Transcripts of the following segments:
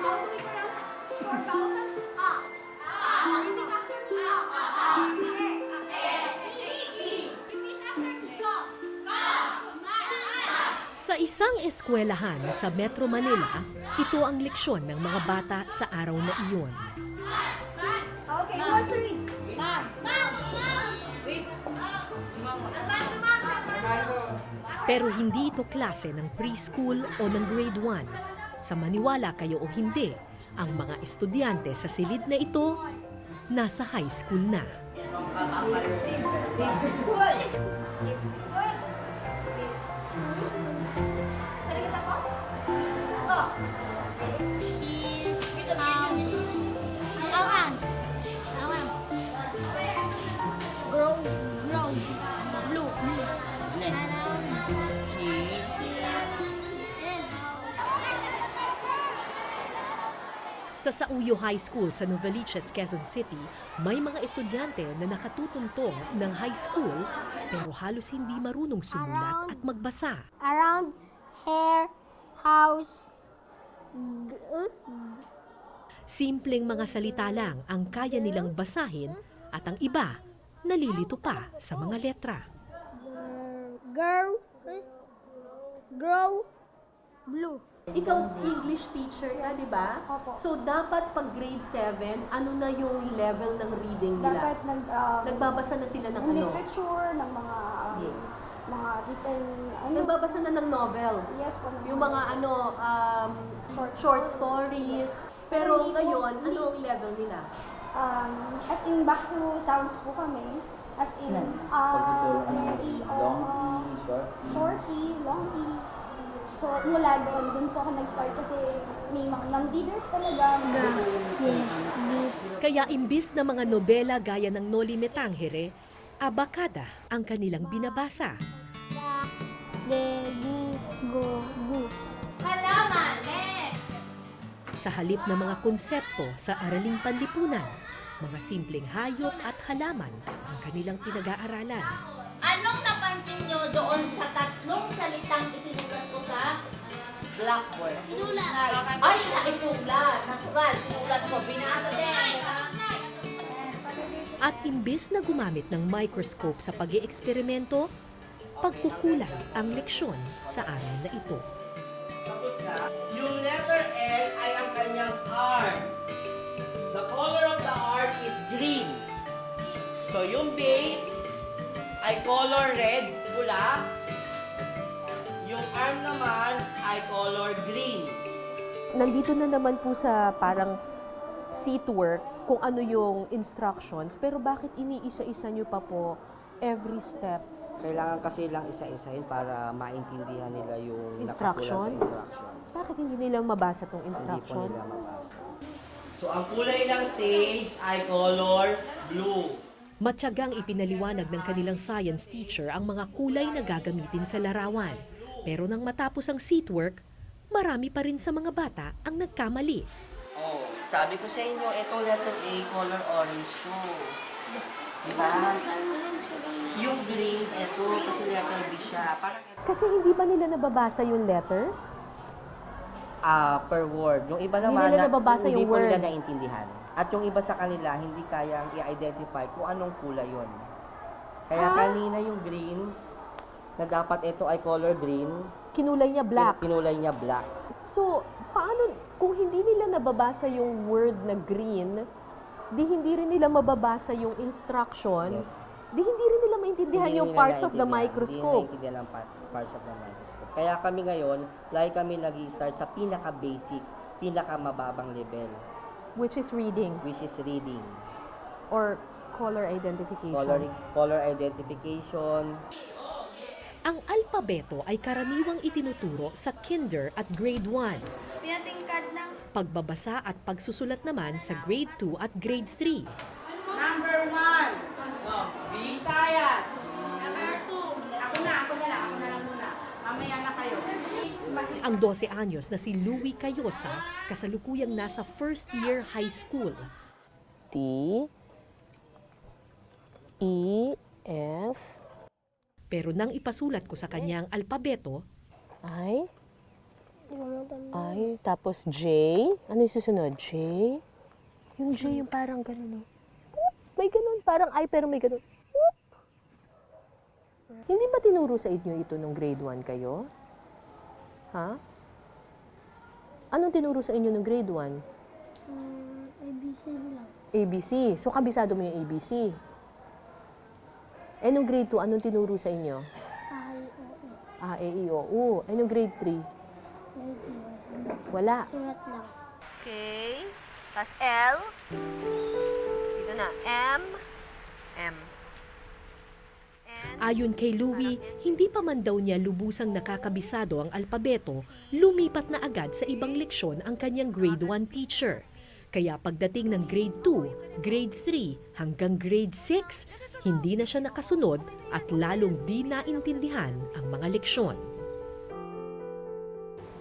How do we pronounce short vowel sounds? Repeat after me. Repeat after me. Sa isang eskwelahan sa Metro Manila, ito ang leksyon ng mga bata sa araw na iyon. Okay, who wants to read? Pero hindi ito klase ng preschool o ng grade 1. Sa maniwala kayo o hindi, ang mga estudyante sa silid na ito, nasa high school na. Salita pause. Grow, blue. Sa Sauyo High School sa Novaliches, Quezon City, may mga estudyante na nakatutuntong ng high school pero halos hindi marunong sumulat at magbasa. Around, hair, house, Simpleng mga salita lang ang kaya nilang basahin at ang iba nalilito pa sa mga letra. grow, blue. Ikaw English teacher ka, di ba? Opo. So dapat pag grade 7, ano na yung level ng reading nila? Dapat Nagbabasa na sila ng ano? literature, ng mga mga written, Nagbabasa na ng novels. Yes po. Yung mga short stories. Pero ngayon, ano ang level nila? As in, back to sounds po kami. As in, Long E, short E. short E, long E. So, mula doon po ako nag-start kasi may mga young readers talaga. Kaya imbis na mga nobela gaya ng Noli Me Tangere, abakada ang kanilang binabasa. Go. Halaman, next! Sa halip ng mga konsepto sa araling panlipunan, mga simpleng hayop at halaman ang kanilang pinag-aaralan. Anong napansin nyo doon sa tatlong salitang isinulat ko sa blackboard? Sinulat. Ay, naisulat. Natural. Sinulat ko. Binasa din. At imbis na gumamit ng microscope sa pag-ieksperimento, pagkukulang ang leksyon sa araw na ito. Tapos na, yung letter L ay ang kanyang arm. The color of the arm is green. So yung base ay color red, pula. Yung arm naman ay color green. Nandito na naman po sa parang seat work kung ano yung instructions, pero bakit iniisa-isa nyo pa po every step? Kailangan kasi lang isa-isahin para maintindihan nila yung Instruction? nakasulat sa instructions. Bakit hindi nila mabasa tong Hindi po instruction? nila mabasa. So ang kulay ng stage ay color blue. Matyagang ipinaliwanag ng kanilang science teacher ang mga kulay na gagamitin sa larawan. Pero nang matapos ang seat work, marami pa rin sa mga bata ang nagkamali. Oh, sabi ko sa inyo, ito letter A, color orange to. Diba? Yung green, ito, kasi letter B siya. Parang Kasi hindi ba nila nababasa yung letters? per word. Yung iba Hindi naman, nila nababasa hindi yung po nila word. naintindihan. At yung iba sa kanila, hindi kayang i-identify kung anong kulay yon. Kaya kanina yung green, na dapat ito ay color green, Kinulay niya black. kinulay niya black. So, paano, kung hindi nila nababasa yung word na green, di hindi rin nila mababasa yung instruction, Yes. di hindi rin nila maintindihan Hindi yung nila parts of the naintindihan. microscope. Hindi nila naintindihan ang parts of the microscope. Kaya kami ngayon, lagi kami nag-i-start sa pinaka-basic, pinaka-mababang level, Which is reading which is reading. or color identification. Color identification. Ang alpabeto ay karaniwang itinuturo sa kinder at grade 1. Tinatingkad ng Pagbabasa at pagsusulat naman sa grade 2 at grade 3. Number 1, Visayas. Number 2, ako na lang muna. Mamaya na kayo. Ang 12 anyos na si Louie Cayosa, kasalukuyang nasa first year high school. T, E, F, Pero nang ipasulat ko sa kanyang alpabeto, I, Hindi ko matanda. Ay, tapos J. Ano yung susunod? J? Yung J yung parang ganun, no? Whoop! May ganun, parang I pero may ganun. Whoop! Hindi ba tinuro sa inyo ito nung grade 1 kayo? Ha? Anong tinuro sa inyo nung grade 1? ABC lang. ABC. So, kabisado mo yung ABC. Eh, nung grade 2, anong tinuro sa inyo? Ay, oo. A, E, I, O, U. Eh, nung grade 3? Lady. Wala. Sulat lang. Okay. Tapos L. Dito na. M. M. Ayon kay Louie, hindi pa man daw niya lubusang nakakabisado ang alpabeto, lumipat na agad sa ibang leksyon ang kanyang grade 1 teacher. Kaya pagdating ng grade 2, grade 3 hanggang grade 6, hindi na siya nakasunod at lalong di naintindihan ang mga leksyon.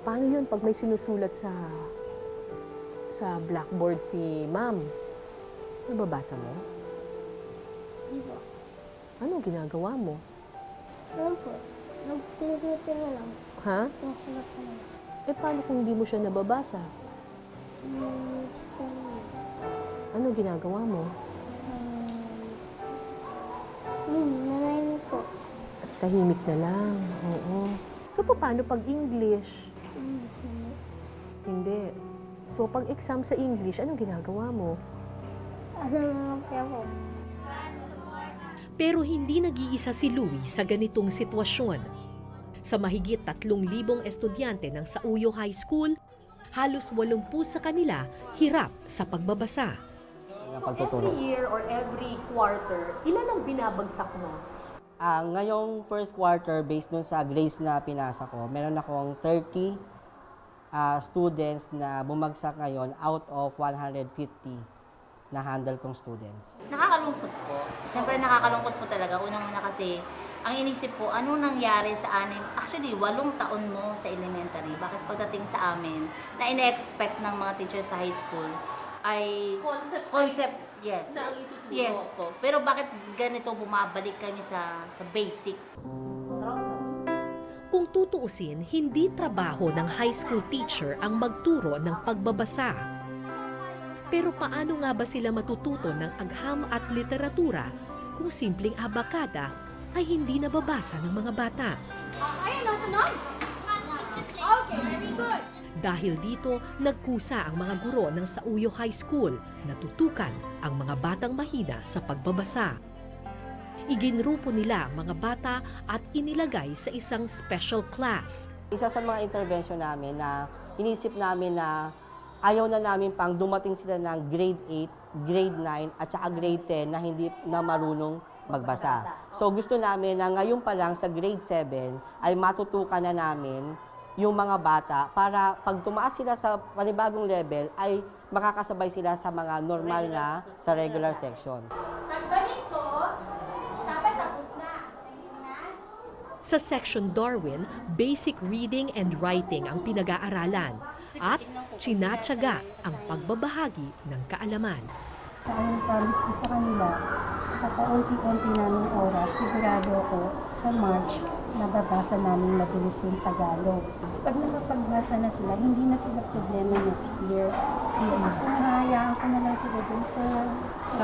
Paano yun pag may sinusulat sa blackboard si ma'am? Nababasa mo? Di ba? Anong ginagawa mo? Ano po? Nagsisilip na lang. Ha? Nasulat na lang. Eh, paano kung hindi mo siya nababasa? Anong ginagawa mo? Nanay po. At tahimik na lang. Oo. So, paano pag English? Hindi. So, pag exam sa English, anong ginagawa mo? Ano naman kaya po? Pero hindi nag-iisa si Louie sa ganitong sitwasyon. Sa mahigit 3,000 estudyante ng Sauyo High School, halos 80 sa kanila hirap sa pagbabasa. Every year or every quarter, ilan ang binabagsak mo? Ngayong first quarter, based dun sa grades na pinasa ko, meron akong 30 students na bumagsak ngayon out of 150 na handle kong students. Nakakalungkot po. Siyempre nakakalungkot po talaga. Unang-una kasi, ang inisip po, ano nangyari sa anim? Actually, 8 taon mo sa elementary. Bakit pagdating sa amin, na ina-expect ng mga teachers sa high school, ay concept yes. Yes po. Pero bakit ganito bumabalik kami sa basic? Kung tutuusin, hindi trabaho ng high school teacher ang magturo ng pagbabasa. Pero paano nga ba sila matututo ng agham at literatura kung simpleng abakada ay hindi nababasa ng mga bata? Ayun, natunog. Okay, very good. Dahil dito, nagkusa ang mga guro ng Sauyo High School na tutukan ang mga batang mahina sa pagbabasa. Iginrupo nila ang mga bata at inilagay sa isang special class. Isa sa mga intervention namin na inisip namin na ayaw na namin pang dumating sila ng grade 8, grade 9 at saka grade 10 na hindi na marunong magbasa. So gusto namin na ngayon pa lang sa grade 7 ay matutukan na namin yung mga bata para pag tumaas sila sa panibagong level ay makakasabay sila sa mga normal na sa regular section. Sa Section Darwin, basic reading and writing ang pinag-aaralan at tsinatsaga ang pagbabahagi ng kaalaman. Sa aming promise ko sa kanila, sa paunti-unti naming oras, sigurado ako sa March, nababasa namin mabilis yung Tagalog. Pag nakapagbasa na sila, hindi na sila problema next year. Yes. Kung hayaan ko na lang sila dun sa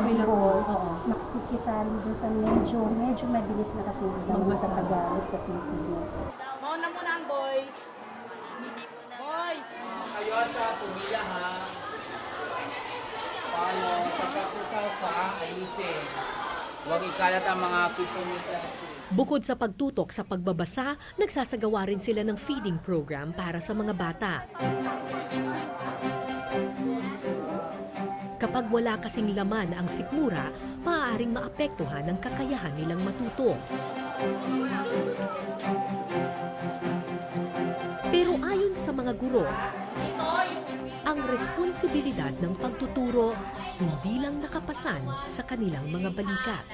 board, makikisali dun sa medyo mabilis na kasi lang sa Tagalog, sa Pilipino. Mauna muna ang boys. Boys! Kayo sa pumila ha. Paano sa pagkasasa, ayusin. Huwag ikalat ang mga pipumita. Bukod sa pagtutok sa pagbabasa, nagsasagawa rin sila ng feeding program para sa mga bata. Kapag wala kasing laman ang sikmura, maaaring maapektuhan ang kakayahan nilang matuto. Pero ayon sa mga guro, ang responsibilidad ng pagtuturo hindi lang nakapasan sa kanilang mga balikat.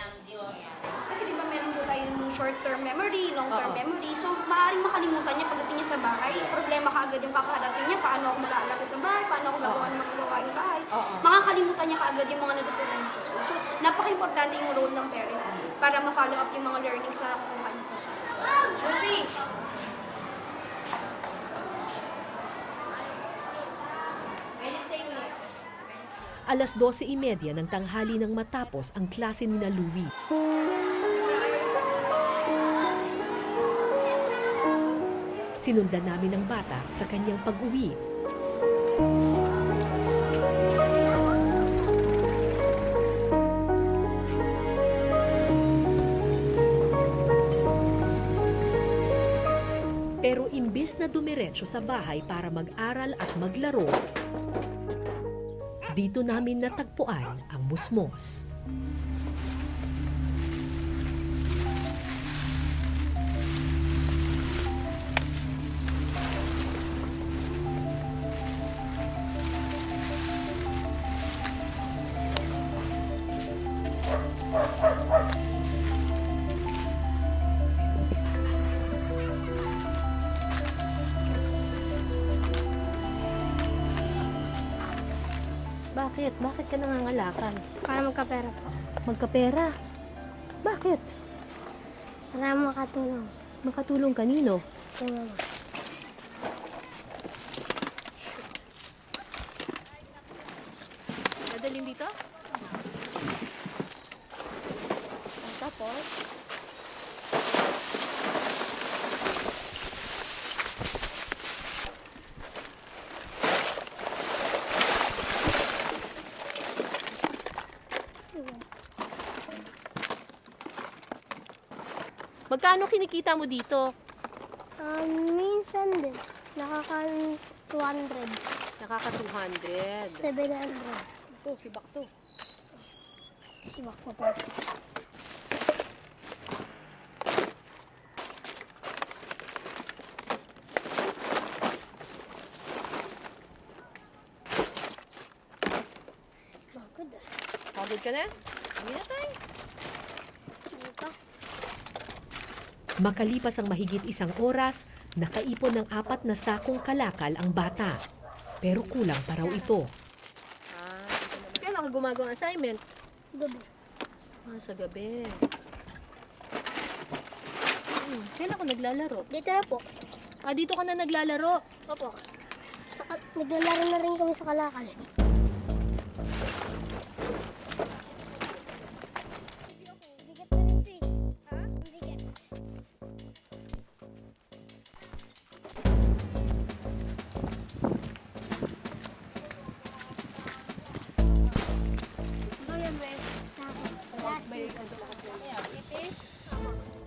Kasi di ba meron po tayong short-term memory, long-term memory. So, maaaring makalimutan niya pagdating niya sa bahay. Problema kaagad yung kakaharapin niya. Paano ako mag-aalala sa bahay? Paano ako gagawa ng mga gawaing bahay? Makakalimutan niya kaagad yung mga natutunan niya sa school. So, napaka-importante yung role ng parents para ma-follow up yung mga learnings na nakukuha niya sa school. Ruby! 12:30 ng tanghali nang matapos ang klase ni na Louie. Sinundan namin ang bata sa kanyang pag-uwi. Pero imbis na dumiretso sa bahay para mag-aral at maglaro, dito namin natagpuan ang musmos. Bakit? Bakit ka nangangalakan? Para magkapera po. Magkapera. Bakit? Para makatulong. Makatulong kanino? Kay mama. Dadalhin dito? Tapos? Magkano kinikita mo dito? Minsan din. Nakaka 200. Nakaka 200. 700. Ito, si Bakto. Sibak ko po. Bakod ah. Pagod ka na? Hindi na tayo. Hindi pa. Makalipas ang mahigit 1 oras, nakaipon ng 4 na sakong kalakal ang bata. Pero kulang pa raw ito. Kailan ka gumagawa ng assignment? Gabi. Sa gabi. Kailan ka naglalaro? Dito na po. Dito ka na naglalaro. Opo. Naglalaro na rin kami sa kalakal.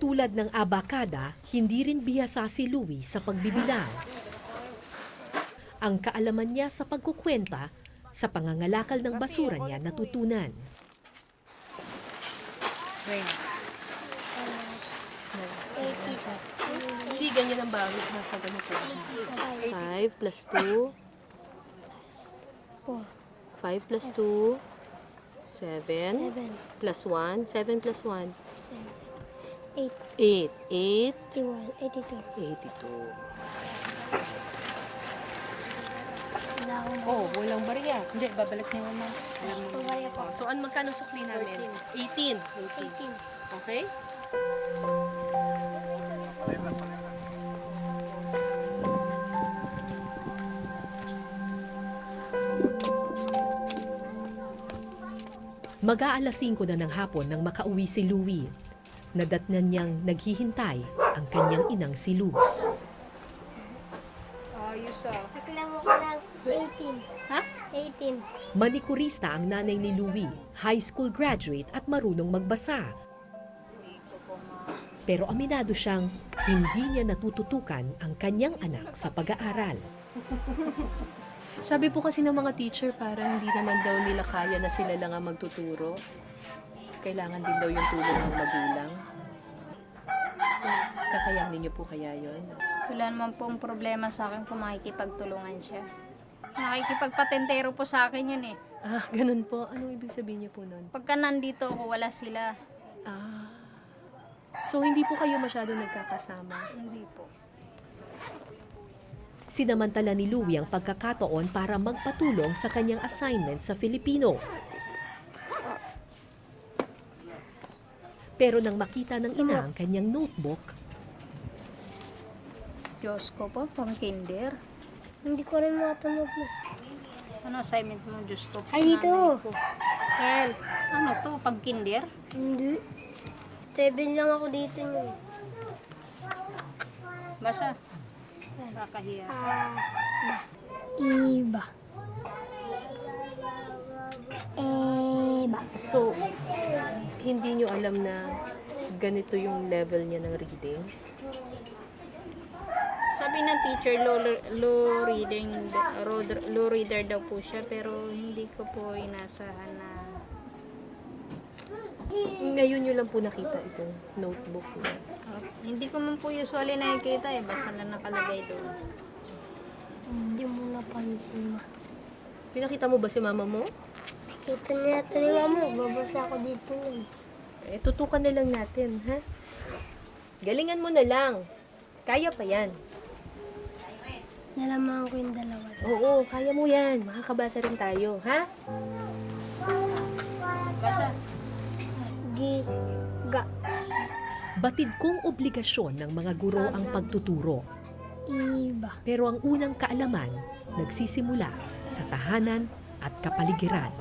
Tulad ng abakada, hindi rin bihasa si Louie sa pagbibilang. Ang kaalaman niya sa pagkukwenta, sa pangangalakal ng basura niya natutunan. Hindi ganyan ang bawit nasa ganito. 5 plus 2. 5 plus 2. 7 plus 1. 7 plus 1. 8. 8. 8. 81. 82. 82. Wala akong Oh, walang barya. Hindi, babalik niya naman. bumaya po. So, magkano sukli namin? 18. 18. Okay? Mag-aalas 5 na ng hapon nang makauwi si Louie. Nadatnan niyang naghihintay ang kanyang inang si Luz. Reklamo ko ng 18. Ha? 18. Manikurista ang nanay ni Louie, high school graduate at marunong magbasa. Pero aminado siyang hindi niya natututukan ang kanyang anak sa pag-aaral. Sabi po kasi ng mga teacher, parang hindi naman daw nila kaya na sila lang ang magtuturo. Kailangan din daw yung tulong ng magulang. Kakayanin niyo po kaya yon? Wala naman pong problema sa akin kung makikipagtulungan siya. Nakikipagpatentero po sa akin yun eh. Ganun po. Anong ibig sabihin niyo po nun? Pagka nandito ako, wala sila. So, hindi po kayo masyado nagkakasama? Hindi po. Sinamantala ni Louie ang pagkakataon para magpatulong sa kanyang assignment sa Filipino. Pero nang makita ng ina ang kanyang notebook, Diyos ko po, pang kinder. Hindi ko rin matunog mo. Ano assignment mo, Diyos ko? Ay, dito. Nanay ko. Yan. Ano to, pag kinder? Hindi. 7 lang ako dito nun. Basa. Kakahiya. Iba. Iba. So, hindi nyo alam na ganito yung level niya ng reading? Sabi ng teacher, low reader daw po siya, pero hindi ko po inasahan na Ngayon nyo lang po nakita itong notebook niya. hindi ko man po usually nakikita basta lang nakalagay doon. Hindi mo napansin, ma. Pinakita mo ba si mama mo? Kita niya ito ni mama. Babasa ako dito nun. Tutukan na lang natin, ha? Galingan mo na lang. Kaya pa yan. Nalaman ko yung dalawa. Oo, kaya mo yan. Makakabasa rin tayo, ha? Basa. Giga. Batid kong obligasyon ng mga guro ang pagtuturo. Iba. Pero ang unang kaalaman nagsisimula sa tahanan at kapaligiran.